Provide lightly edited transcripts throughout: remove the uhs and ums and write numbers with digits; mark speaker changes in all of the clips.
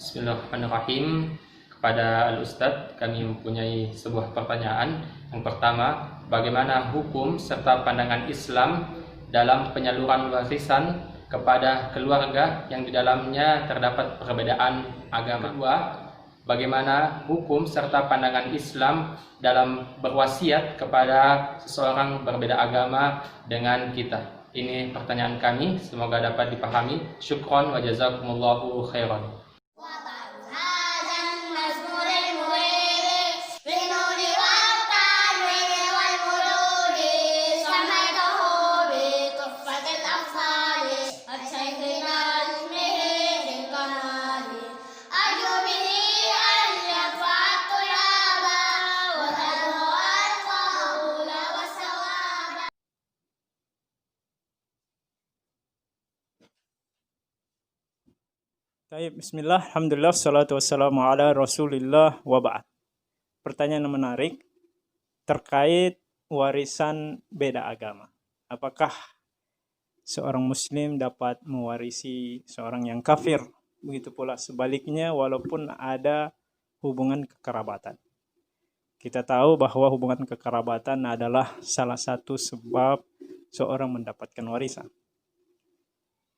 Speaker 1: Bismillahirrahmanirrahim. Kepada Al-Ustadz, kami mempunyai sebuah pertanyaan. Yang pertama, bagaimana hukum serta pandangan Islam dalam penyaluran warisan kepada keluarga yang di dalamnya terdapat perbedaan agama? Kedua, bagaimana hukum serta pandangan Islam dalam berwasiat kepada seseorang berbeda agama dengan kita? Ini pertanyaan kami, semoga dapat dipahami. Syukron wa jazakumullahu khairan.
Speaker 2: Bismillah, alhamdulillah, salatu wassalamu ala rasulillah wa ba'd. Pertanyaan menarik terkait warisan beda agama. Apakah seorang muslim dapat mewarisi seorang yang kafir? Begitu pula sebaliknya walaupun ada hubungan kekerabatan. Kita tahu bahwa hubungan kekerabatan adalah salah satu sebab seorang mendapatkan warisan.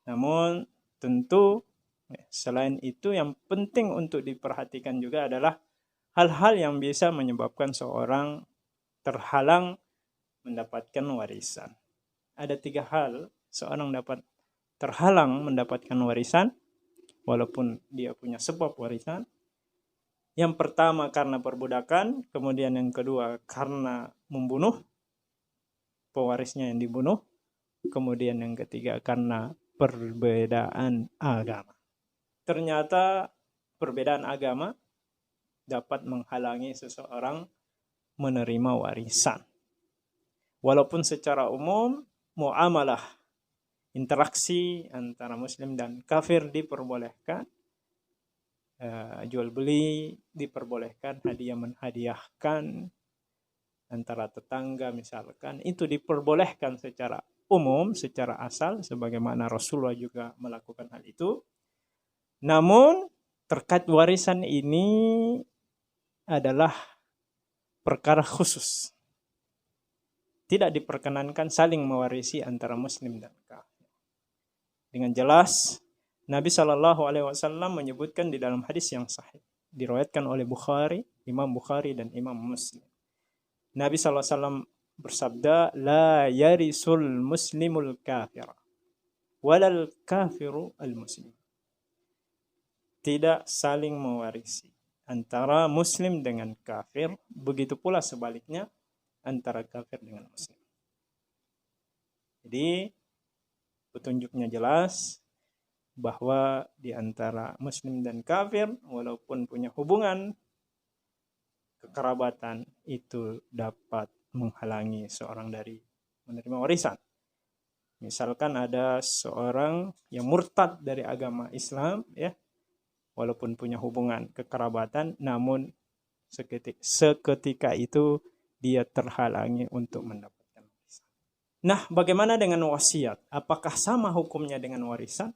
Speaker 2: Namun tentu selain itu yang penting untuk diperhatikan juga adalah hal-hal yang bisa menyebabkan seorang terhalang mendapatkan warisan. Ada 3 hal seorang dapat terhalang mendapatkan warisan walaupun dia punya sebab warisan. Yang pertama karena perbudakan, kemudian yang kedua karena membunuh, pewarisnya yang dibunuh, kemudian yang ketiga karena perbedaan agama. Ternyata perbedaan agama dapat menghalangi seseorang menerima warisan. Walaupun secara umum muamalah, interaksi antara muslim dan kafir diperbolehkan, jual beli diperbolehkan, hadiah menghadiahkan antara tetangga misalkan, itu diperbolehkan secara umum, secara asal, sebagaimana Rasulullah juga melakukan hal itu. Namun terkait warisan ini adalah perkara khusus. Tidak diperkenankan saling mewarisi antara muslim dan kafir. Dengan jelas Nabi SAW menyebutkan di dalam hadis yang sahih, diriwayatkan oleh Imam Bukhari dan Imam Muslim. Nabi SAW bersabda, la yarisul muslimul kafir walal kafiru al muslim. Tidak saling mewarisi antara muslim dengan kafir, begitu pula sebaliknya antara kafir dengan muslim. Jadi petunjuknya jelas bahwa di antara muslim dan kafir walaupun punya hubungan kekerabatan itu dapat menghalangi seorang dari menerima warisan. Misalkan ada seorang yang murtad dari agama Islam, ya, walaupun punya hubungan kekerabatan, namun seketika itu dia terhalangi untuk mendapatkan warisan. Nah, bagaimana dengan wasiat? Apakah sama hukumnya dengan warisan?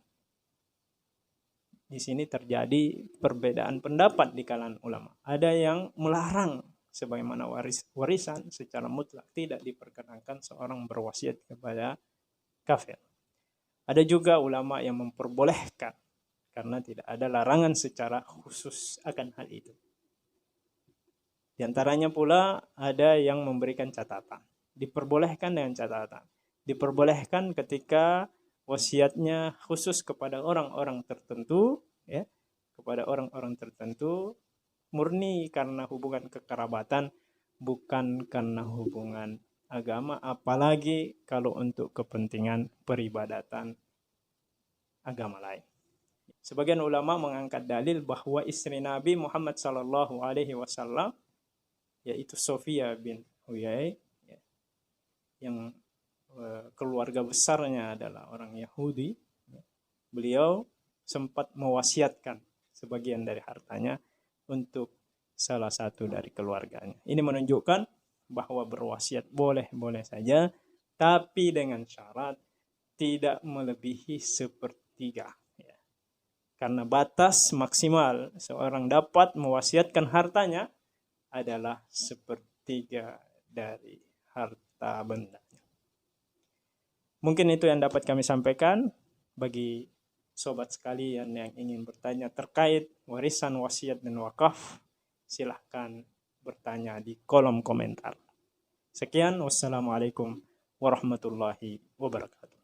Speaker 2: Di sini terjadi perbedaan pendapat di kalangan ulama. Ada yang melarang sebagaimana warisan secara mutlak tidak diperkenankan seorang berwasiat kepada kafir. Ada juga ulama yang memperbolehkan karena tidak ada larangan secara khusus akan hal itu. Di antaranya pula ada yang memberikan catatan. Diperbolehkan dengan catatan. Diperbolehkan ketika wasiatnya khusus kepada orang-orang tertentu, ya, kepada orang-orang tertentu, murni karena hubungan kekerabatan, bukan karena hubungan agama, apalagi kalau untuk kepentingan peribadatan agama lain. Sebagian ulama mengangkat dalil bahwa istri Nabi Muhammad SAW, yaitu Sofia bin Huyai, yang keluarga besarnya adalah orang Yahudi, beliau sempat mewasiatkan sebagian dari hartanya untuk salah satu dari keluarganya. Ini menunjukkan bahwa berwasiat boleh-boleh saja, tapi dengan syarat tidak melebihi 1/3. Karena batas maksimal seorang dapat mewasiatkan hartanya adalah 1/3 dari harta benda. Mungkin itu yang dapat kami sampaikan. Bagi sobat sekalian yang ingin bertanya terkait warisan, wasiat, dan wakaf, silahkan bertanya di kolom komentar. Sekian, wassalamualaikum warahmatullahi wabarakatuh.